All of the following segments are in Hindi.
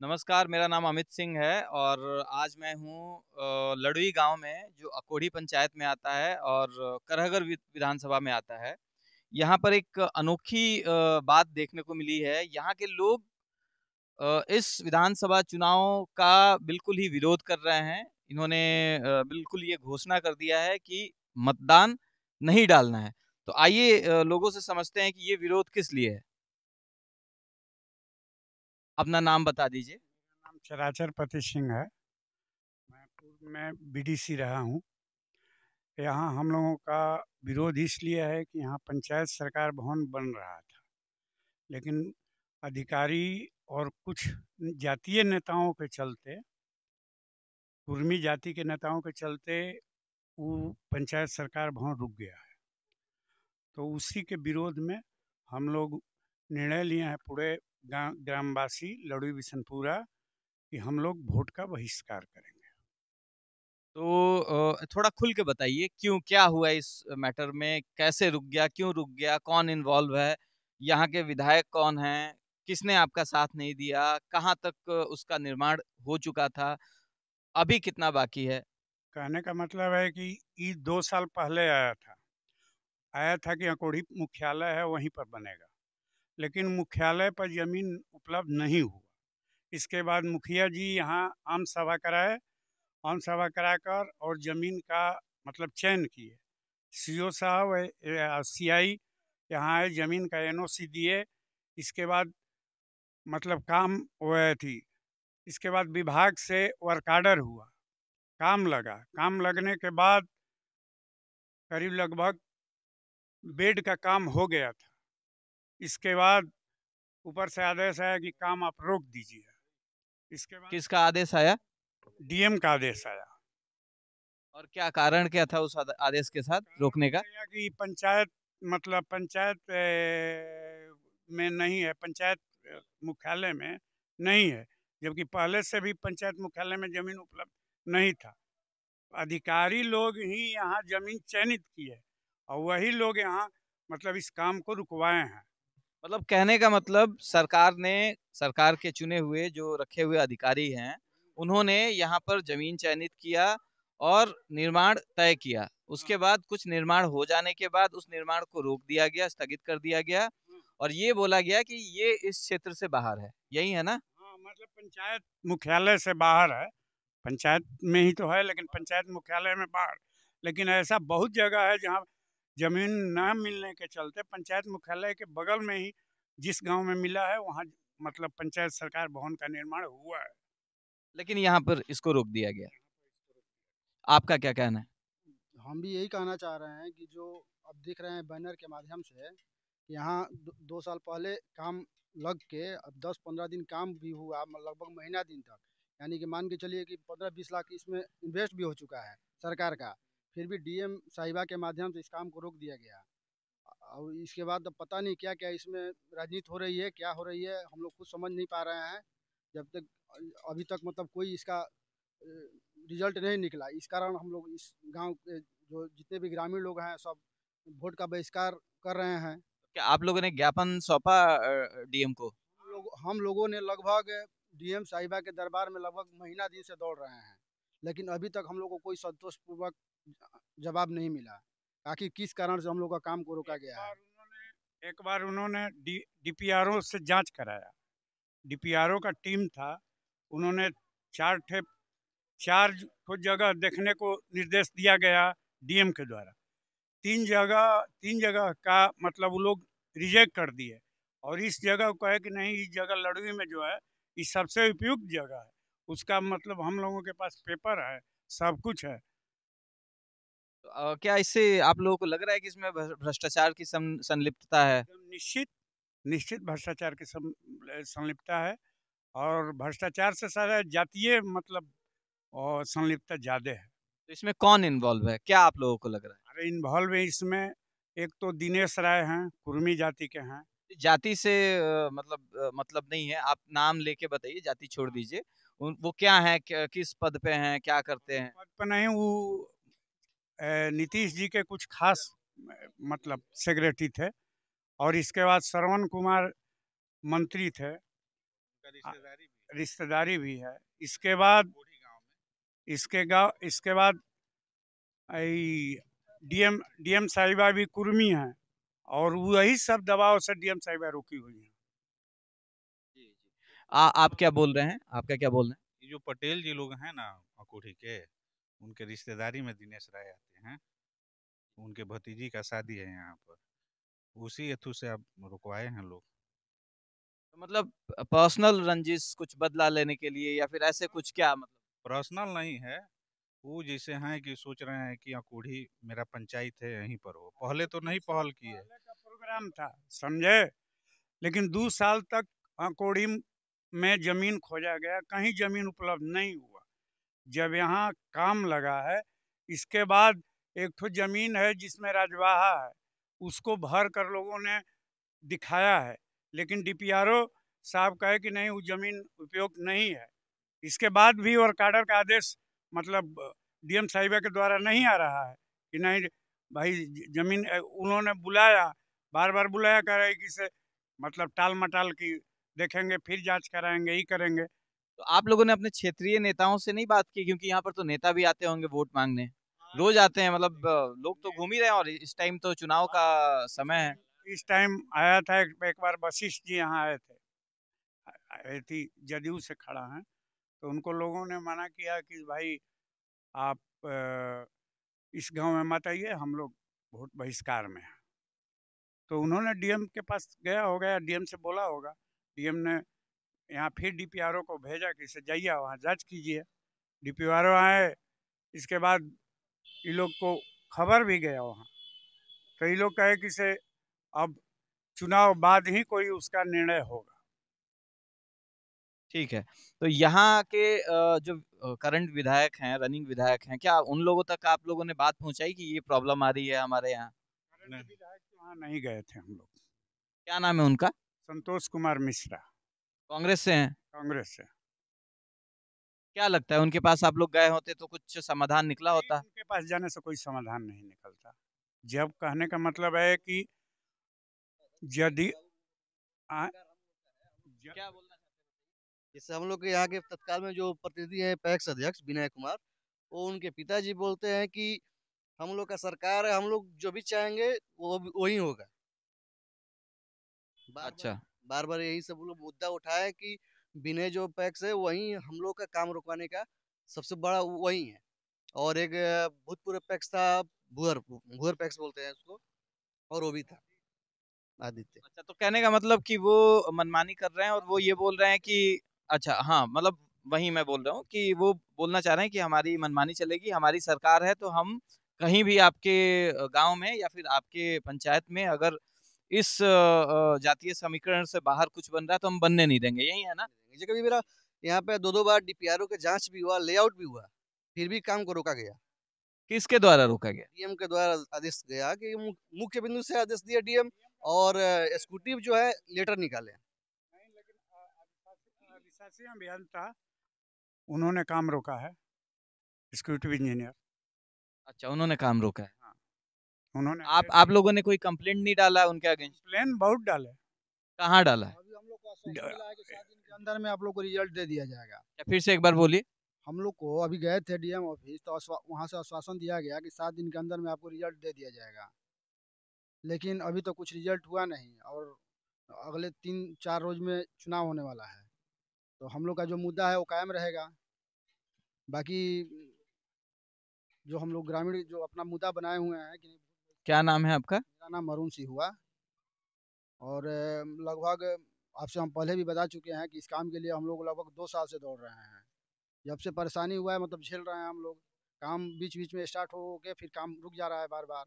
नमस्कार, मेरा नाम अमित सिंह है और आज मैं हूँ लड़ुई गांव में जो अकोढ़ी पंचायत में आता है और करहगर विधानसभा में आता है। यहाँ पर एक अनोखी बात देखने को मिली है। यहाँ के लोग इस विधानसभा चुनाव का बिल्कुल ही विरोध कर रहे हैं। इन्होंने बिल्कुल ये घोषणा कर दिया है कि मतदान नहीं डालना है। तो आइए लोगों से समझते हैं कि ये विरोध किस लिए है। अपना नाम बता दीजिए। नाम चराचर पति सिंह है। मैं पूर्व में बीडीसी रहा हूँ। यहाँ हम लोगों का विरोध इसलिए है कि यहाँ पंचायत सरकार भवन बन रहा था, लेकिन अधिकारी और कुछ जातीय नेताओं के चलते, कुर्मी जाति के नेताओं के चलते वो पंचायत सरकार भवन रुक गया है। तो उसी के विरोध में हम लोग निर्णय लिए हैं, पूरे ग्रामवासी लड़ुई बिशनपुरा, कि हम लोग वोट का बहिष्कार करेंगे। तो थोड़ा खुल के बताइए क्यों, क्या हुआ इस मैटर में, कैसे रुक गया, क्यों रुक गया, कौन इन्वॉल्व है, यहाँ के विधायक कौन हैं, किसने आपका साथ नहीं दिया, कहाँ तक उसका निर्माण हो चुका था, अभी कितना बाकी है। कहने का मतलब है कि ये 2 साल पहले आया था कि अकोढ़ी मुख्यालय है वहीं पर बनेगा, लेकिन मुख्यालय पर जमीन उपलब्ध नहीं हुआ। इसके बाद मुखिया जी यहाँ आम सभा कराए, आम सभा कराकर और जमीन का मतलब चयन किए। सीओ साहब सीआई यहाँ आए, जमीन का एनओसी दिए। इसके बाद मतलब काम हुआ थी। इसके बाद विभाग से वर्क आर्डर हुआ, काम लगा। काम लगने के बाद करीब लगभग बेड का काम हो गया था। इसके बाद ऊपर से आदेश आया कि काम आप रोक दीजिए। इसके बाद किसका आदेश आया डीएम का आदेश आया। और क्या कारण क्या था उस आदेश के साथ कारण रोकने हो का। गया कि पंचायत मतलब पंचायत में नहीं है, पंचायत मुख्यालय में नहीं है, जबकि पहले से भी पंचायत मुख्यालय में जमीन उपलब्ध नहीं था। अधिकारी लोग ही यहाँ जमीन चयनित किए और वही लोग यहाँ मतलब इस काम को रुकवाए हैं। मतलब कहने का मतलब सरकार ने, सरकार के चुने हुए जो रखे हुए अधिकारी हैं, उन्होंने यहाँ पर जमीन चयनित किया और निर्माण तय किया। हाँ, उसके बाद कुछ निर्माण हो जाने के बाद उस निर्माण को रोक दिया गया, स्थगित कर दिया गया हाँ, और ये बोला गया कि ये इस क्षेत्र से बाहर है। यही है ना। हाँ, मतलब पंचायत मुख्यालय से बाहर है। पंचायत में ही तो है, लेकिन पंचायत मुख्यालय में बाहर। लेकिन ऐसा बहुत जगह है जहाँ जमीन न मिलने के चलते पंचायत मुख्यालय के बगल में ही जिस गांव में मिला है वहाँ मतलब पंचायत सरकार भवन का निर्माण हुआ है। लेकिन यहाँ पर इसको रोक दिया गया। आपका क्या कहना है। हम भी यही कहना चाह रहे हैं कि जो अब देख रहे हैं बैनर के माध्यम से, यहाँ 2 साल पहले काम लग के अब 10-15 दिन काम भी हुआ, लगभग महीना दिन तक, यानी कि मान के चलिए कि 15-20 लाख इसमें इन्वेस्ट भी हो चुका है सरकार का। फिर भी डीएम साहिबा के माध्यम से इस काम को रोक दिया गया। और इसके बाद अब पता नहीं क्या क्या इसमें राजनीति हो रही है, क्या हो रही है, हम लोग कुछ समझ नहीं पा रहे हैं। जब तक अभी तक मतलब कोई इसका रिजल्ट नहीं निकला, इस कारण हम लोग इस गांव के जो जितने भी ग्रामीण लोग हैं सब वोट का बहिष्कार कर रहे हैं। क्या आप लोगों ने ज्ञापन सौंपा डीएम को। हम लोगों ने लगभग डीएम साहिबा के दरबार में लगभग महीना दिन से दौड़ रहे हैं, लेकिन अभी तक हम लोग को कोई संतोषपूर्वक जवाब नहीं मिला। आखिर किस कारण से हम लोग का काम को रोका गया है। एक बार उन्होंने डीपीआरओ से जांच कराया। डीपीआरओ का टीम था। उन्होंने चार ठे चार को जगह देखने को निर्देश दिया गया डीएम के द्वारा। तीन जगह का मतलब वो लोग रिजेक्ट कर दिए और इस जगह को कहे कि नहीं, इस जगह लड़ुई में जो है ये सबसे उपयुक्त जगह है। उसका मतलब हम लोगों के पास पेपर है, सब कुछ है। तो, क्या इससे आप लोगों को लग रहा है कि इसमें भ्रष्टाचार की संलिप्तता है। एकदम निश्चित, निश्चित भ्रष्टाचार की संलिप्तता है। और भ्रष्टाचार से सारा जातीय मतलब और संलिप्तता ज्यादा है। तो इसमें कौन इन्वॉल्व है, क्या आप लोगों को लग रहा अरे इन्वॉल्व है इसमें, एक तो दिनेश राय हैं, कुर्मी जाति के हैं। है। जाति से मतलब नहीं है, आप नाम लेके बताइए, जाति छोड़ दीजिए। वो क्या है, किस पद पे हैं, क्या करते हैं। पद पर नहीं, वो नीतीश जी के कुछ खास मतलब सेक्रेटरी थे। और इसके बाद श्रवण कुमार मंत्री थे। रिश्तेदारी भी है। इसके बाद इसके बाद डीएम साहिबा भी कुर्मी हैं और वही सब दबाव से डीएम साहिबा रुकी हुई हैं। जी, जी। आप क्या बोल रहे हैं? आपका क्या बोलना है? ये जो पटेल जी लोग हैं ना अकोढ़ी के, उनके रिश्तेदारी में दिनेश राय आते हैं। उनके भतीजी का शादी है यहाँ पर, उसी हेतु से अब रुकवाए हैं लोग। तो मतलब पर्सनल रंजिश कुछ बदला लेने के लिए या फिर ऐसे कुछ, क्या मतलब? पर्सनल नहीं है, वो जैसे हैं कि सोच रहे हैं कि अकोढ़ी मेरा पंचायत है, यहीं पर हो। पहले तो नहीं पहल किए। पहले का प्रोग्राम था, समझे, लेकिन 2 साल तक अकोढ़ी में जमीन खोजा गया, कहीं जमीन उपलब्ध नहीं हुआ। जब यहाँ काम लगा है, इसके बाद एक तो जमीन है जिसमें राजवाहा है, उसको भर कर लोगों ने दिखाया है, लेकिन डीपीआरओ साहब कहे कि नहीं वो जमीन उपयोग नहीं है। इसके बाद भी और काडर का आदेश मतलब डीएम साहिबा के द्वारा नहीं आ रहा है कि नहीं भाई जमीन, उन्होंने बुलाया, बार बार बुलाया, कह रहे कि से मतलब टाल मटाल की देखेंगे, फिर जांच कराएंगे, ही करेंगे। तो आप लोगों ने अपने क्षेत्रीय नेताओं से नहीं बात की? क्योंकि यहाँ पर तो नेता भी आते होंगे वोट मांगने, रोज आते हैं, मतलब लोग तो घूम ही रहे हैं, और इस टाइम तो चुनाव का समय है। इस टाइम आया था एक बार वशिष्ठ जी यहाँ आए थे, आई थी, जदयू से खड़ा हैं, तो उनको लोगों ने मना किया कि भाई आप इस गांव में मत आइए, हम लोग वोट बहिष्कार में हैं। तो उन्होंने डीएम के पास गया होगा या डीएम से बोला होगा, डीएम ने यहाँ फिर डीपीआरओ को भेजा कि इसे जाइए वहाँ जांच कीजिए। डीपीआरओ आए, इसके बाद ये लोग को खबर भी गया वहाँ, तो ये लोग कहे कि से अब चुनाव बाद ही कोई उसका निर्णय होगा। ठीक है। तो यहाँ के जो करंट विधायक हैं, रनिंग विधायक हैं, क्या उन लोगों तक आप लोगों ने बात पहुंचाई कि ये प्रॉब्लम आ रही है हमारे यहाँ? विधायक तो वहाँ नहीं गए थे हम लोग। क्या नाम है उनका? संतोष कुमार मिश्रा, कांग्रेस से हैं? कांग्रेस से। क्या लगता है उनके पास आप लोग गए होते तो कुछ समाधान निकला नहीं, होता? उनके पास जाने से कोई समाधान नहीं निकलता। जब कहने का मतलब है कि यदि आ, क्या बोलना चाहते जैसे हम लोग के यहाँ के तत्काल में जो प्रतिनिधि हैं पैक्स अध्यक्ष विनय कुमार, वो उनके पिताजी बोलते हैं कि हम लोग का सरकार है, हम लोग जो भी चाहेंगे वो वही होगा। हैं? बार बार अच्छा। बार बार यही सब लोग मुद्दा उठाए कि विनय जो पैक्स है वही हम लोग का काम रुकवाने का सबसे बड़ा वही है। और एक भूतपूर्व पैक्स था, भूअर भूअर पैक्स बोलते हैं उसको, और वो भी था आदित्य। अच्छा, तो कहने का मतलब कि वो मनमानी कर रहे हैं, और वो ये बोल रहे हैं कि अच्छा, हाँ, मतलब वही मैं बोल रहा हूँ कि वो बोलना चाह रहे हैं कि हमारी मनमानी चलेगी, हमारी सरकार है, तो हम कहीं भी आपके गांव में या फिर आपके पंचायत में अगर इस जातीय समीकरण से बाहर कुछ बन रहा है तो हम बनने नहीं देंगे, यही है ना? जैसे कभी मेरा यहाँ पे 2-2 बार डीपीआरओ के जांच भी हुआ, लेआउट भी हुआ, फिर भी काम को रोका गया। किसके द्वारा रोका गया? डीएम के द्वारा आदेश गया कि मुख्य बिंदु से आदेश दिया डीएम, और एग्जीक्यूटिव जो है लेटर निकाले। नहीं, लेकिन अधिशासी अभियंता उन्होंने काम रोका है, एग्जीक्यूटिव इंजीनियर। अच्छा, उन्होंने काम रोका है। हाँ, उन्होंने आप लोगों ने कोई कंप्लेंट नहीं डाला उनके अगेंस्ट? प्लान बहुत डाले। कहाँ डाला है? अभी हम लोग को आश्वासन मिला है कि 7 दिन के अंदर में आप लोग को रिजल्ट दे दिया जाएगा। या फिर से एक बार बोलिए। हम लोग को अभी गए थे डीएम ऑफिस, तो वहाँ से आश्वासन दिया गया कि 7 दिन के अंदर में आपको रिजल्ट दे दिया जाएगा, लेकिन अभी तो कुछ रिजल्ट हुआ नहीं, और अगले 3-4 रोज में चुनाव होने वाला है, तो हम लोग का जो मुद्दा है वो कायम रहेगा। बाकी जो हम लोग ग्रामीण जो अपना मुद्दा बनाए हुए हैं कि क्या नाम है आपका? मेरा नाम अरुण सिंह हुआ, और लगभग आपसे हम पहले भी बता चुके हैं कि इस काम के लिए हम लोग लगभग 2 साल से दौड़ रहे हैं। जब से परेशानी हुआ है, मतलब झेल रहे हैं हम लोग। काम बीच-बीच में स्टार्ट हो के फिर काम रुक जा रहा है बार-बार।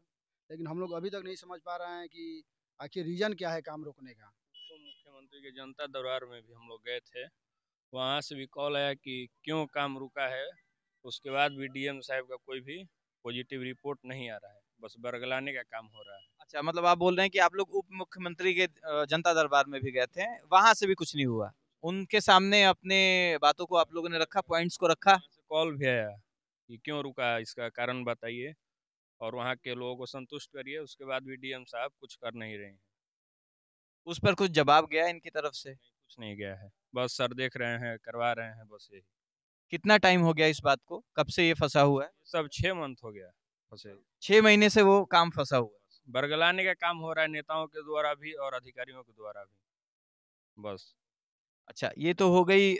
लेकिन हम लोग अभी तक नहीं समझ पा रहे हैं कि आखिर रीज़न क्या है काम रुकने का? तो मुख्यमंत्री के जनता दरबार में भी हम लोग गए थे, वहाँ से भी कॉल आया कि क्यों काम रुका है। उसके बाद भी डीएम साहब का कोई भी पॉजिटिव रिपोर्ट नहीं आ रहा है, बस बरगलाने का काम हो रहा है। अच्छा, मतलब आप बोल रहे हैं कि आप लोग उप मुख्यमंत्री के जनता दरबार में भी गए थे, वहां से भी कुछ नहीं हुआ? उनके सामने अपने बातों को आप लोगों ने रखा, पॉइंट्स को रखा? वहाँ से कॉल भी आया कि क्यों रुका, इसका कारण बताइए और वहाँ के लोगों को संतुष्ट करिए। उसके बाद भी डीएम साहब कुछ कर नहीं रहे हैं। उस पर कुछ जवाब गया इनकी तरफ से? कुछ नहीं गया है। बस सर देख रहे हैं, करवा रहे हैं, बस यही। कितना टाइम हो गया इस बात को, कब से ये फंसा हुआ है? सब 6 मंथ हो गया फंसे। 6 महीने से वो काम फंसा हुआ है। बरगलाने का काम हो रहा है नेताओं के द्वारा भी और अधिकारियों के द्वारा भी, बस। अच्छा, ये तो हो गई